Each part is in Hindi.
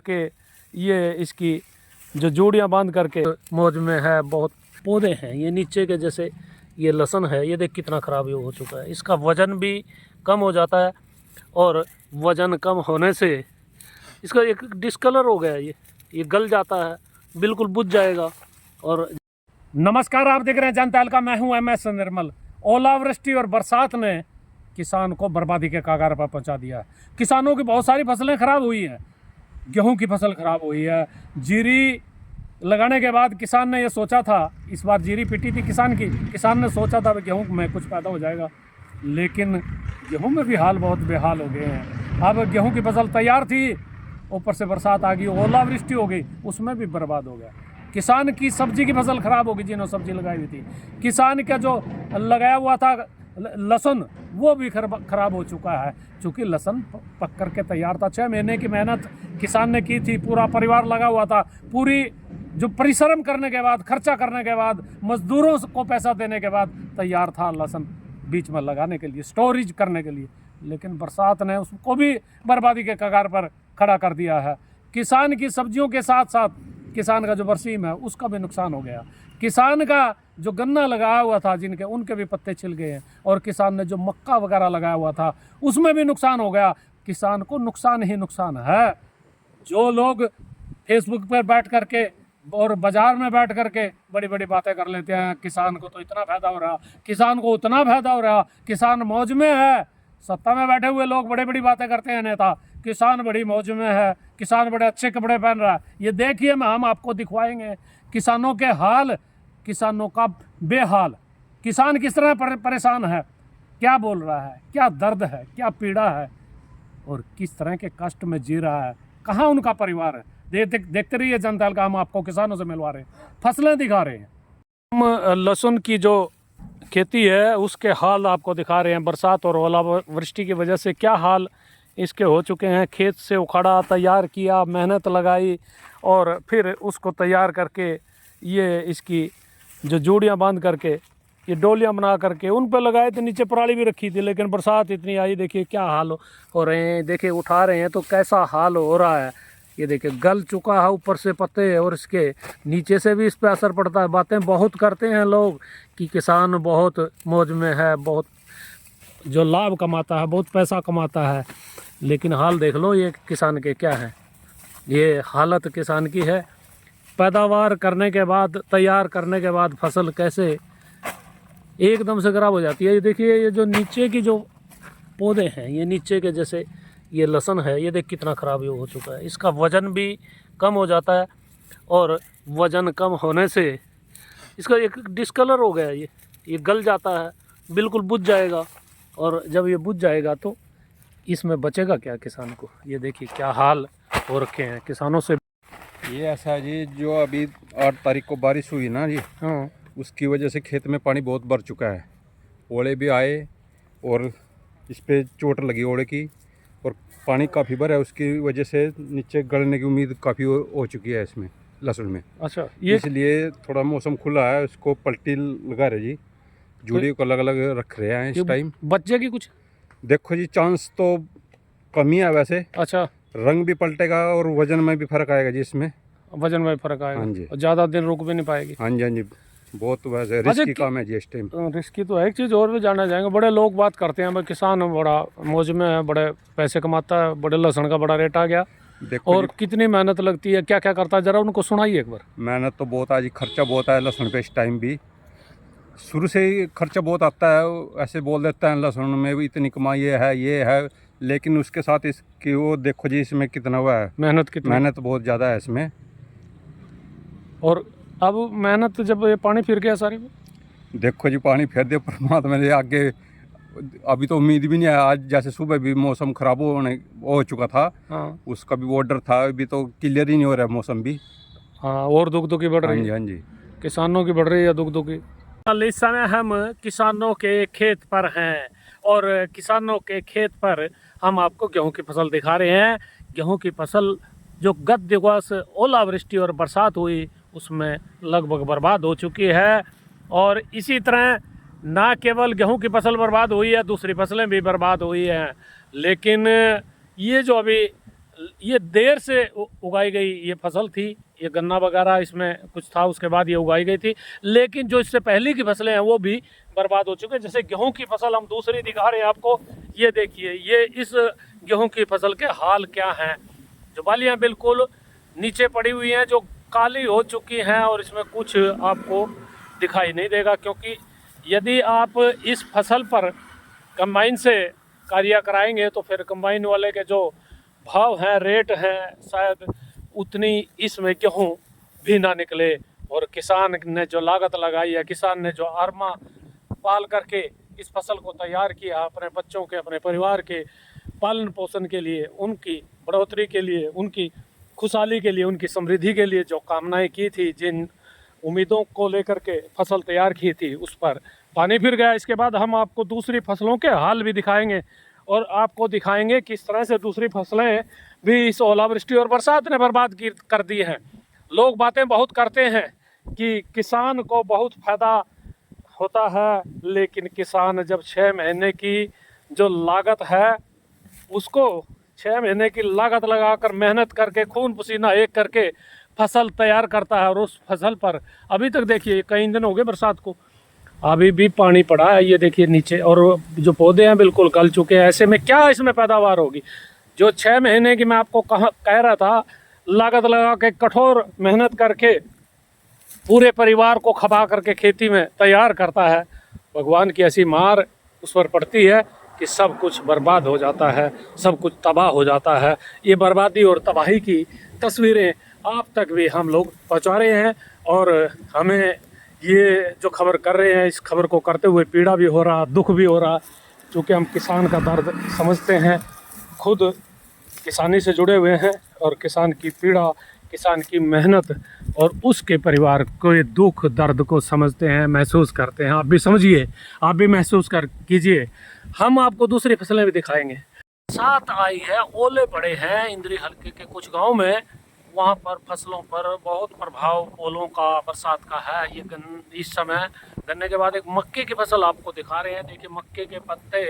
के ये इसकी जो जोड़ियाँ बांध करके मौज में है। बहुत पौधे हैं ये नीचे के, जैसे ये लहसुन है, ये देख कितना ख़राब हो चुका है। इसका वज़न भी कम हो जाता है और वज़न कम होने से इसका एक डिस्कलर हो गया है, ये गल जाता है, बिल्कुल बुझ जाएगा। और नमस्कार, आप देख रहे हैं जनता का, मैं हूं MS निर्मल। ओलावृष्टि और बरसात ने किसान को बर्बादी के कगार पर पहुंचा दिया है। किसानों की बहुत सारी फसलें ख़राब हुई हैं। गेहूं की फसल ख़राब हुई है। जीरी लगाने के बाद किसान ने ये सोचा था, इस बार जीरी पिटी थी किसान ने सोचा था कि गेहूं में कुछ पैदा हो जाएगा, लेकिन गेहूं में भी हाल बहुत बेहाल हो गए हैं। अब गेहूं की फसल तैयार थी, ऊपर से बरसात आ गई, ओलावृष्टि हो गई, उसमें भी बर्बाद हो गया। किसान की सब्जी की फसल ख़राब हो गई, जिन्होंने सब्जी लगाई हुई थी। किसान का जो लगाया हुआ था लहसुन, वो भी खराब हो चुका है। चूँकि लहसुन पक कर के तैयार था, 6 महीने की मेहनत किसान ने की थी, पूरा परिवार लगा हुआ था, पूरी जो परिश्रम करने के बाद, खर्चा करने के बाद, मजदूरों को पैसा देने के बाद तैयार था लहसुन बीच में लगाने के लिए, स्टोरेज करने के लिए। लेकिन बरसात ने उसको भी बर्बादी के कगार पर खड़ा कर दिया है। किसान की सब्जियों के साथ साथ किसान का जो बरसीम है उसका भी नुकसान हो गया। किसान का जो गन्ना लगाया हुआ था जिनके, उनके भी पत्ते छिल गए हैं। और किसान ने जो मक्का वगैरह लगाया हुआ था उसमें भी नुकसान हो गया। किसान को नुकसान ही नुकसान है। जो लोग फेसबुक पर बैठ करके और बाजार में बैठ करके बड़ी बड़ी बातें कर लेते हैं, किसान को तो इतना फायदा हो रहा, किसान को उतना फायदा हो रहा, किसान मौज में है। सत्ता में बैठे हुए लोग बड़ी बड़ी बातें करते हैं, नेता, किसान बड़ी मौज में है, किसान बड़े अच्छे कपड़े पहन रहा है। ये देखिए, हम आपको दिखवाएंगे किसानों के हाल, किसानों का बेहाल। किसान किस तरह परेशान है, क्या बोल रहा है, क्या दर्द है, क्या पीड़ा है और किस तरह के कष्ट में जी रहा है, कहाँ उनका परिवार है। देखते रहिए जनता का, हम आपको किसानों से मिलवा रहे हैं, फसलें दिखा रहे हैं। हम लहसुन की जो खेती है उसके हाल आपको दिखा रहे हैं। बरसात और ओलावृष्टि की वजह से क्या हाल इसके हो चुके हैं। खेत से उखाड़ा, तैयार किया, मेहनत लगाई और फिर उसको तैयार करके ये इसकी जो जोड़ियाँ बांध करके, ये डोलियाँ बना करके उन पर लगाए थे। नीचे पराली भी रखी थी, लेकिन बरसात इतनी आई, देखिए क्या हाल हो रहे हैं। देखिए उठा रहे हैं तो कैसा हाल हो रहा है। ये देखिए गल चुका है ऊपर से पत्ते, और इसके नीचे से भी इस पर असर पड़ता है। बातें बहुत करते हैं लोग कि किसान बहुत मौज में है, बहुत जो लाभ कमाता है, बहुत पैसा कमाता है, लेकिन हाल देख लो ये किसान के क्या है। ये हालत किसान की है। पैदावार करने के बाद, तैयार करने के बाद फसल कैसे एकदम से खराब हो जाती है। ये देखिए, ये जो नीचे की जो पौधे हैं, ये नीचे के, जैसे ये लहसुन है, ये देख कितना ख़राब हो चुका है। इसका वज़न भी कम हो जाता है और वज़न कम होने से इसका एक डिस्कलर हो गया है, ये गल जाता है, बिल्कुल बुझ जाएगा। और जब ये बुझ जाएगा तो इसमें बचेगा क्या किसान को। ये देखिए क्या हाल हो रखे हैं किसानों से। ये ऐसा है जी, जो अभी 8 तारीख को बारिश हुई ना जी, हाँ, उसकी वजह से खेत में पानी बहुत भर चुका है। ओले भी आए और इस पे चोट लगी ओले की, और पानी काफ़ी भरा है, उसकी वजह से नीचे गलने की उम्मीद काफ़ी हो चुकी है इसमें, लहसुन में। अच्छा, ये इसलिए थोड़ा मौसम खुला है, उसको पलटी लगा रहे जी, जूड़ी को अलग अलग रख रहे हैं इस टाइम। बच जाएगी कुछ? देखो जी, चांस तो कम ही है वैसे। अच्छा, रंग भी पलटेगा और वजन में भी फर्क आएगा जी इसमें। वजन में फर्क आएगा। हाँ जी। और ज़्यादा दिन रुक भी नहीं पाएगी। हाँ जी, हाँ जी, बहुत वैसे रिस्की काम है जी इस टाइम। रिस्की तो है। एक चीज़ और भी जानना चाहेंगे, बड़े लोग बात करते हैं भाई किसान बड़ा मौज में है, बड़े पैसे कमाता है, बड़े लहसुन का बड़ा रेट आ गया, और कितनी मेहनत लगती है, क्या क्या करता है, ज़रा उनको सुनाइए एक बार। मेहनत तो बहुत है जी, खर्चा बहुत है लहसुन पे इस टाइम भी। शुरू से ही खर्चा बहुत आता है, ऐसे बोल देता है लहसुन में भी इतनी कमाई है, ये है, लेकिन उसके साथ इसकी वो देखो जी, इसमें कितना हुआ है, मेहनत बहुत ज़्यादा है इसमें। और अब मेहनत जब ये पानी फिर गया सारी, देखो जी पानी फेर दे परमात्मा ने आगे। अभी तो उम्मीद भी नहीं है। आज जैसे सुबह भी मौसम खराब हो चुका था। हाँ, उसका भी ऑर्डर था, अभी तो क्लियर ही नहीं हो रहा है मौसम भी। हाँ, और दुख दुखी बढ़ रही है। हाँ जी, किसानों की बढ़ रही है दुख दुखी। इस समय हम किसानों के खेत पर हैं, और किसानों के खेत पर हम आपको गेहूं की फसल दिखा रहे हैं। गेहूं की फसल जो गत दिवस ओलावृष्टि और बरसात हुई उसमें लगभग बर्बाद हो चुकी है। और इसी तरह ना केवल गेहूं की फसल बर्बाद हुई है, दूसरी फसलें भी बर्बाद हुई हैं। लेकिन ये जो अभी ये देर से उगाई गई ये फसल थी, ये गन्ना वगैरह इसमें कुछ था, उसके बाद ये उगाई गई थी। लेकिन जो इससे पहले की फसलें हैं वो भी बर्बाद हो चुके हैं। जैसे गेहूं की फसल हम दूसरी दिखा रहे हैं आपको, ये देखिए, ये इस गेहूं की फसल के हाल क्या हैं। जो बालियां बिल्कुल नीचे पड़ी हुई हैं, जो काली हो चुकी हैं, और इसमें कुछ आपको दिखाई नहीं देगा, क्योंकि यदि आप इस फसल पर कंबाइन से कार्य कराएंगे तो फिर कंबाइन वाले के जो भाव हैं, रेट हैं, शायद उतनी इसमें गेहूँ भी ना निकले। और किसान ने जो लागत लगाई है, किसान ने जो आरमा पाल करके इस फसल को तैयार किया अपने बच्चों के, अपने परिवार के पालन पोषण के लिए, उनकी बढ़ोतरी के लिए, उनकी खुशहाली के लिए, उनकी समृद्धि के लिए जो कामनाएं की थी, जिन उम्मीदों को लेकर के फसल तैयार की थी, उस पर पानी फिर गया। इसके बाद हम आपको दूसरी फसलों के हाल भी दिखाएंगे और आपको दिखाएंगे किस तरह से दूसरी फसलें भी इस ओलावृष्टि और बरसात ने बर्बाद कर दी हैं। लोग बातें बहुत करते हैं कि किसान को बहुत फ़ायदा होता है, लेकिन किसान जब 6 महीने की जो लागत है, उसको 6 महीने की लागत लगाकर मेहनत करके खून पसीना एक करके फसल तैयार करता है, और उस फसल पर अभी तक देखिए कई दिन हो गए बरसात को, अभी भी पानी पड़ा है। ये देखिए नीचे, और जो पौधे हैं बिल्कुल गल चुके हैं। ऐसे में क्या इसमें पैदावार होगी? जो 6 महीने की मैं आपको कह रहा था, लागत लगा के कठोर मेहनत करके पूरे परिवार को खपा करके खेती में तैयार करता है, भगवान की ऐसी मार उस पर पड़ती है कि सब कुछ बर्बाद हो जाता है, सब कुछ तबाह हो जाता है। ये बर्बादी और तबाही की तस्वीरें आप तक भी हम लोग पहुँचा रहे हैं, और हमें ये जो खबर कर रहे हैं, इस खबर को करते हुए पीड़ा भी हो रहा, दुख भी हो रहा, क्योंकि हम किसान का दर्द समझते हैं, खुद किसानी से जुड़े हुए हैं, और किसान की पीड़ा, किसान की मेहनत और उसके परिवार के दुख दर्द को समझते हैं, महसूस करते हैं। आप भी समझिए, आप भी महसूस कर कीजिए। हम आपको दूसरी फसलें भी दिखाएंगे। बरसात आई है, ओले पड़े हैं इंद्री हलके के कुछ गांव में, वहाँ पर फसलों पर बहुत प्रभाव ओलों का, बरसात का है। ये इस समय गन्ने के बाद एक मक्के की फसल आपको दिखा रहे हैं। देखिए मक्के के पत्ते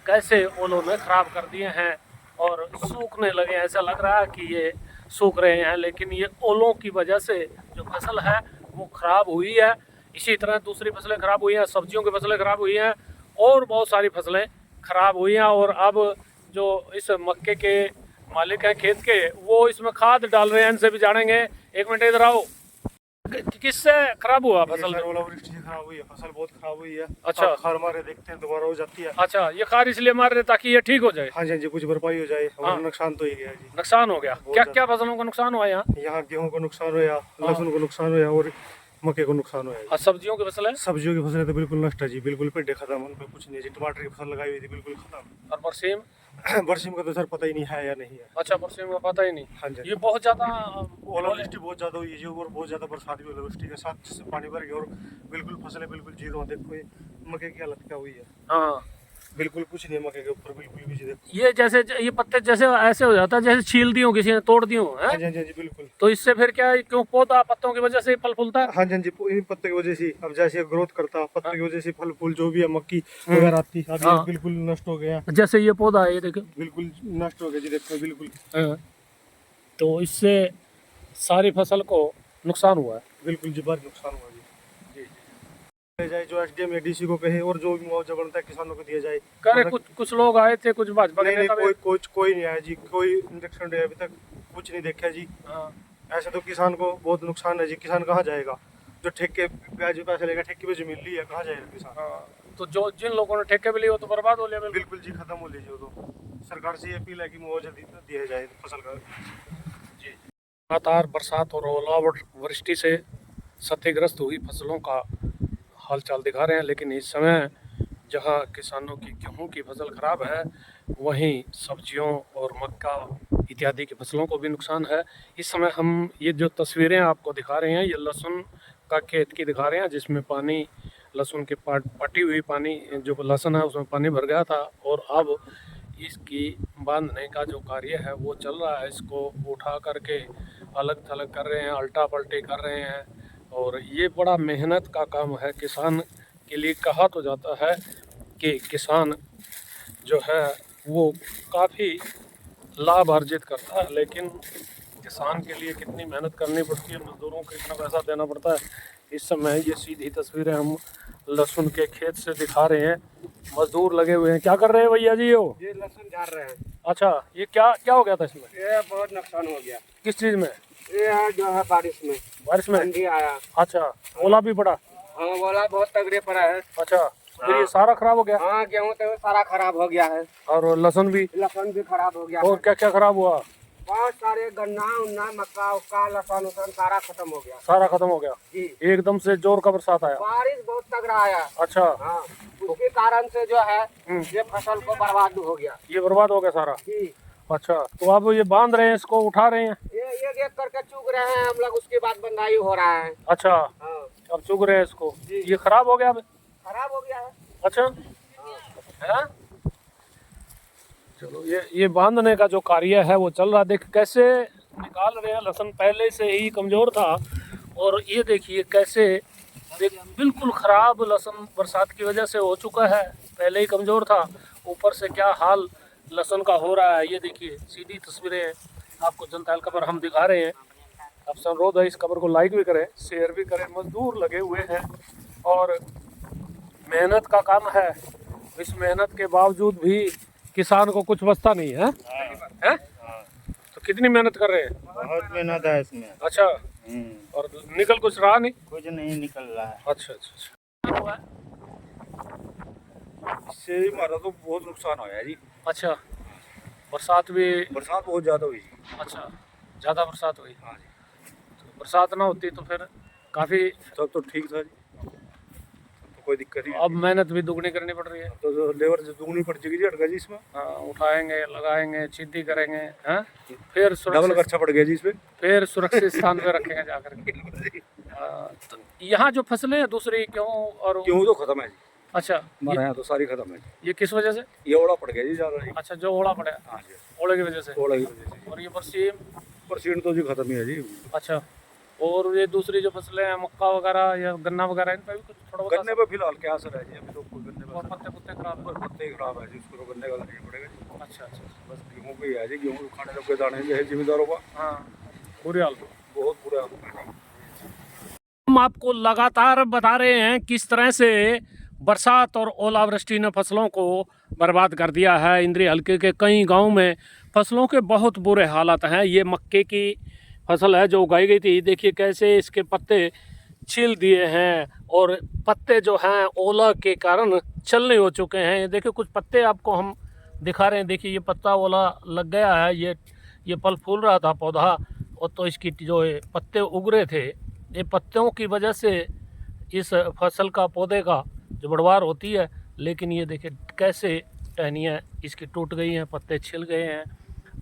कैसे ओलों ने ख़राब कर दिए हैं और सूखने लगे हैं। ऐसा लग रहा है कि ये सूख रहे हैं, लेकिन ये ओलों की वजह से जो फसल है वो ख़राब हुई है। इसी तरह दूसरी फसलें ख़राब हुई हैं, सब्जियों की फसलें ख़राब हुई हैं, और बहुत सारी फसलें ख़राब हुई हैं। और अब जो इस मक्के के मालिक हैं खेत के, वो इसमें खाद डाल रहे हैं। इनसे भी जानेंगे। एक मिनट इधर आओ, किससे खराब हुआ फसल? ओलावृष्टि से खराब हुई है, फसल बहुत खराब हुई है। अच्छा, खार मारे देखते हैं दोबारा हो जाती है। अच्छा, ये खाद इसलिए मार रहे ताकि ये ठीक हो जाए? हाँ जी, हाँ जी, कुछ भरपाई हो जाए। हाँ। नुकसान तो ही गया जी, नुकसान हो गया। क्या क्या फसलों को नुकसान हुआ यहाँ? यहाँ गेहूं को नुकसान हुआ, लहसुन को नुकसान हुआ और मक्के को नुकसान हुआ। और सब्जियों की फसल है? सब्जियों की फसलें तो बिल्कुल नष्ट है जी, बिल्कुल पेड़ खत्म, उनपे कुछ नहीं है जी। टमाटर की फसल लगाई हुई थी, बिल्कुल खत्म। और बरसीम? बरसीम का तो सर पता ही नहीं है या नहीं है। अच्छा, बरसीम का पता ही नहीं। हाँ जी, ये बहुत ज़्यादा ओलावृष्टि बहुत ज़्यादा हुई है जी, और बहुत ज़्यादा बरसात भी ओलावृष्टि के साथ जिससे पानी भर गया और बिल्कुल फसलें बिल्कुल जीरो। देखो ये मक्के की हालत क्या हुई है, हाँ, बिल्कुल कुछ नहीं मक्के के ऊपर, बिल्कुल भी जी। देखो ये जैसे ये पत्ते जैसे ऐसे हो जाता है जैसे छील दी हो, किसी ने तोड़ दी हो, हाँ हैं? जी, हाँ जी, हाँ जी, बिल्कुल। तो इससे फिर क्या है, क्यों पौधा पत्तों की वजह से फल फूलता है? हाँ जी, हाँ जी, इन पत्ते की वजह से अब जैसे ग्रोथ करता, पत्ते की वजह से फल फूल जो भी है मक्की वगैरह आती, अब ये बिल्कुल नष्ट हो गया, जैसे ये पौधा है, ये देखो, बिल्कुल नष्ट हो गया जी। देखो बिल्कुल, हाँ। तो इससे सारी फसल को नुकसान हुआ है। बिल्कुल जी, भारी नुकसान हुआ जी। जी जाए जो एसडीएम या डीसी को कहे, और जो भी मुआवजा बनता है किसानों को दिया जाए। करे कुछ लोग आए थे, कुछ भाजपा के नहीं, नेता भी- कोई नहीं आया जी, कोई इंजेक्शन दिया अभी तक कुछ नहीं देखा जी। हाँ। ऐसे तो किसान को बहुत नुकसान है जी। किसान कहाँ जाएगा? जो ठेके ब्याज पैसे लेगा, ठेके पे जमीन ली है, कहाँ जाएगा किसान? हाँ, तो जो जिन लोगों ने ठेके पे लिए वो तो बर्बाद हो लिया बिल्कुल। बिल्कुल जी, खत्म हो लीजिए। तो सरकार से ये अपील है कि मुआवजा दिया जाए फसल का जी। लगातार बरसात और ओलावृष्टि से क्षतिग्रस्त हुई फसलों का हालचाल दिखा रहे हैं, लेकिन इस समय जहां किसानों की गेहूं की फसल खराब है, वहीं सब्जियों और मक्का इत्यादि की फसलों को भी नुकसान है। इस समय हम ये जो तस्वीरें आपको दिखा रहे हैं, ये लहसुन का खेत की दिखा रहे हैं, जिसमें पानी, लहसुन की पटी हुई पानी, जो लहसुन है उसमें पानी भर गया था, और अब इसकी बांधने का जो कार्य है वो चल रहा है। इसको उठा करके अलग थलग कर रहे हैं, अल्टा पल्टी कर रहे हैं, और ये बड़ा मेहनत का काम है। किसान के लिए कहा तो जाता है कि किसान जो है वो काफ़ी लाभ अर्जित करता है, लेकिन किसान के लिए कितनी मेहनत करनी पड़ती है, मजदूरों को इतना पैसा देना पड़ता है। इस समय ये सीधी तस्वीरें हम लहसुन के खेत से दिखा रहे हैं। मजदूर लगे हुए हैं। क्या कर रहे हैं भैया जी? ये लहसुन झाड़ रहे हैं। अच्छा, ये क्या क्या हो गया था इसमें? ये बहुत नुकसान हो गया। किस चीज़ में? ये जो है बारिश में आंधी आया। अच्छा, ओला भी पड़ा? हाँ, ओला बहुत तगड़े पड़ा है। अच्छा, फिर ये सारा खराब हो गया? हाँ, गेहूँ तो सारा खराब हो गया है और लहसुन भी खराब हो गया। और क्या क्या खराब हुआ? बहुत सारे गन्ना उन्ना मक्का उक्का लहसुन उसन सारा खत्म हो गया। सारा खत्म हो गया जी। एकदम से जोर का बरसात आया? बारिश बहुत तगड़ा आया। अच्छा। हाँ, उसके कारण से जो है ये फसल को बर्बाद हो गया। ये बर्बाद हो गया सारा? जी। अच्छा, तो अब ये बांध रहे हैं, इसको उठा रहे हैं? ये एक करके चुग रहे हैं हम लोग, उसके बाद बंदाई हो रहा है। अच्छा। हाँ। अब चुग रहे हैं इसको? ये खराब हो गया अब? खराब हो गया है। अच्छा है? चलो, ये बांधने का जो कार्य है वो चल रहा है। देख कैसे निकाल रहे हैं। लहसुन पहले से ही कमज़ोर था और ये देखिए कैसे बिल्कुल ख़राब लहसुन बरसात की वजह से हो चुका है। पहले ही कमज़ोर था, ऊपर से क्या हाल लहसुन का हो रहा है। ये देखिए सीधी तस्वीरें आपको जनता खबर हम दिखा रहे हैं। आपसे अनुरोध है इस खबर को लाइक भी करें, शेयर भी करें। मजदूर लगे हुए हैं और मेहनत का काम है। इस मेहनत के बावजूद भी किसान को कुछ बचता नहीं है। हैं? तो कितनी मेहनत कर रहे हैं? बहुत मेहनत है इसमें। अच्छा, और निकल कुछ रहा नहीं? कुछ नहीं निकल रहा है। अच्छा अच्छा अच्छा। इससे हमारा तो बहुत नुकसान होया जी। अच्छा, बरसात बरसात बहुत ज़्यादा हुई। अच्छा, ज़्यादा बरसात हुई? हाँ जी। तो बरसात ना होती तो फिर काफ़ी तब तो ठीक था जी, तो कोई दिक्कत नहीं। अब मेहनत भी दुगनी करनी पड़ रही है। तो लेबर दुगनी पड़ जाएगी जी, हटगा जी इसमें। हाँ, उठाएंगे, लगाएंगे, छिद्दी करेंगे, हैं? फिर डबल सुरक्षित, खर्चा पड़ गया जी इसमें। फिर सुरक्षित स्थान पे रखेंगे जाकर के। तो यहाँ जो फसलें हैं दूसरी क्यों और गेहूँ तो खत्म है जी, अच्छा, हमारे यहाँ तो सारी खत्म है। ये किस वजह से? ये ओला पड़ गया जी ज़्यादा जी। अच्छा, जो ओला पड़ा, हाँ जी, ओले की वजह से। ओला की वजह से। और ये बरसीम? परसेंट तो जी खत्म ही है जी। अच्छा, और ये दूसरी जो फसलें हैं मक्का वगैरह या गन्ना वगैरह, इन पर भी कुछ थोड़ा बहुत गन्ने पे फिलहाल क्या असर है जी, अभी तो कोई गन्ने और पे पत्ते पुत्ते खराब असर- पत्ते ही खराब है जी, उसको तो गन्ने का नहीं पड़ेगा जी। अच्छा अच्छा। बस गेहूँ पे ही है जी, गेहूँ खाने लगे दाने जो है जिम्मेदारों का हाँ, बुरी हाल। बहुत बुरा हाल है। हम आपको लगातार बता रहे हैं किस तरह से बरसात और ओलावृष्टि ने फसलों को बर्बाद कर दिया है। इंद्री हलके के कई गांव में फसलों के बहुत बुरे हालात हैं। ये मक्के की फसल है जो उगाई गई थी। देखिए कैसे इसके पत्ते छील दिए हैं और पत्ते जो हैं ओला के कारण छलने हो चुके हैं। ये देखिए कुछ पत्ते आपको हम दिखा रहे हैं। देखिए ये पत्ता ओला लग गया है। ये फल फूल रहा था पौधा, और तो इसकी जो है पत्ते उग रहे थे। ये पत्तों की वजह से इस फसल का पौधे का जो बढ़वार होती है, लेकिन ये देखिए कैसे टहनियाँ इसकी टूट गई हैं, पत्ते छिल गए हैं।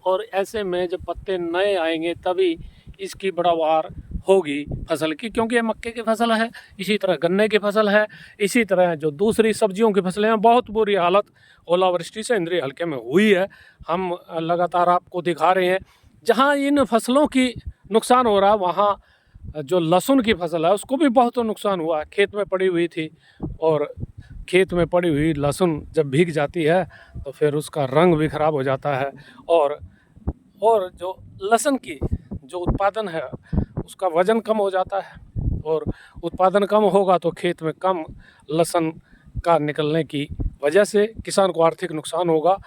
और ऐसे में जब पत्ते नए आएंगे तभी इसकी बढ़वार होगी फसल की, क्योंकि ये मक्के की फसल है, इसी तरह गन्ने की फसल है, इसी तरह जो दूसरी सब्जियों की फसलें हैं। बहुत बुरी हालत ओलावृष्टि से इंद्री हलके में हुई है। हम लगातार आपको दिखा रहे हैं। जहाँ इन फसलों की नुकसान हो रहा है वहाँ जो लहसुन की फसल है उसको भी बहुत नुकसान हुआ है। खेत में पड़ी हुई थी, और खेत में पड़ी हुई लहसुन जब भीग जाती है तो फिर उसका रंग भी ख़राब हो जाता है। और जो लहसुन की जो उत्पादन है उसका वज़न कम हो जाता है, और उत्पादन कम होगा तो खेत में कम लहसुन का निकलने की वजह से किसान को आर्थिक नुकसान होगा।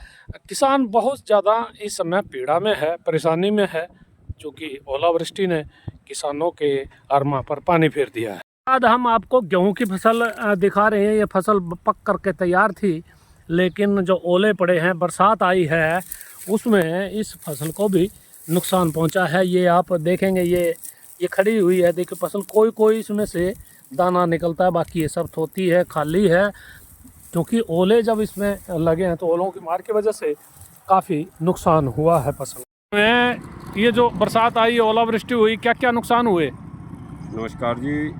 किसान बहुत ज़्यादा इस समय पीड़ा में है, परेशानी में है, क्योंकि ओलावृष्टि ने किसानों के अरमा पर पानी फेर दिया है। बाद हम आपको गेहूं की फसल दिखा रहे हैं। ये फसल पक करके तैयार थी, लेकिन जो ओले पड़े हैं, बरसात आई है, उसमें इस फसल को भी नुकसान पहुंचा है। ये आप देखेंगे, ये खड़ी हुई है। देखिए फसल कोई इसमें से दाना निकलता है, बाकी ये सब थोती है, खाली है, क्योंकि ओले जब इसमें लगे हैं तो ओलों की मार की वजह से काफ़ी नुकसान हुआ है फसल में। ये जो बरसात आई, ओलावृष्टि हुई, क्या क्या नुकसान हुए? नमस्कार जी।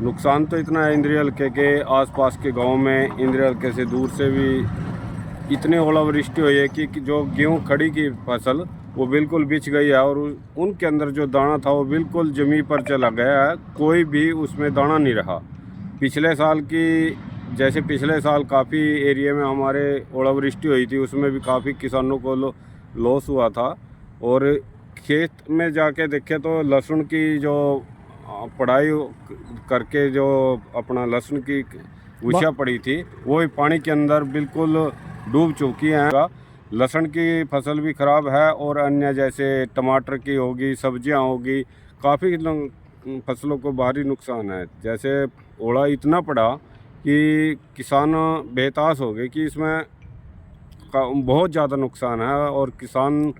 नुकसान तो इतना है, इंद्री हलके के आसपास के गांव में, इंद्री हलके से दूर से भी इतनी ओलावृष्टि हुई है कि जो गेहूं खड़ी की फसल वो बिल्कुल बिछ गई है, और उनके अंदर जो दाना था वो बिल्कुल ज़मीन पर चला गया है। कोई भी उसमें दाना नहीं रहा। पिछले साल की जैसे पिछले साल काफ़ी एरिया में हमारे ओलावृष्टि हुई थी, उसमें भी काफ़ी किसानों को लॉस हुआ था। और खेत में जाके देखे तो लहसुन की जो पढ़ाई करके जो अपना लहसुन की गुछिया पड़ी थी वो भी पानी के अंदर बिल्कुल डूब चुकी हैं। लहसुन की फसल भी ख़राब है और अन्य जैसे टमाटर की होगी, सब्जियां होगी, काफ़ी फसलों को भारी नुकसान है। जैसे ओला इतना पड़ा कि किसान बेहताश हो गए कि इसमें बहुत ज़्यादा नुकसान है। और किसान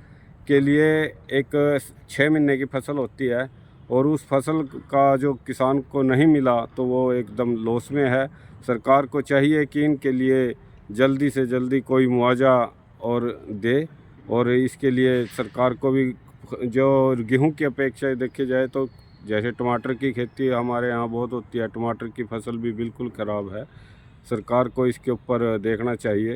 के लिए एक 6 महीने की फसल होती है और उस फसल का जो किसान को नहीं मिला तो वो एकदम लॉस में है। सरकार को चाहिए कि इनके लिए जल्दी से जल्दी कोई मुआवजा और दे। और इसके लिए सरकार को भी जो गेहूं की अपेक्षा देखी जाए तो जैसे टमाटर की खेती हमारे यहाँ बहुत होती है, टमाटर की फसल भी बिल्कुल ख़राब है। सरकार को इसके ऊपर देखना चाहिए।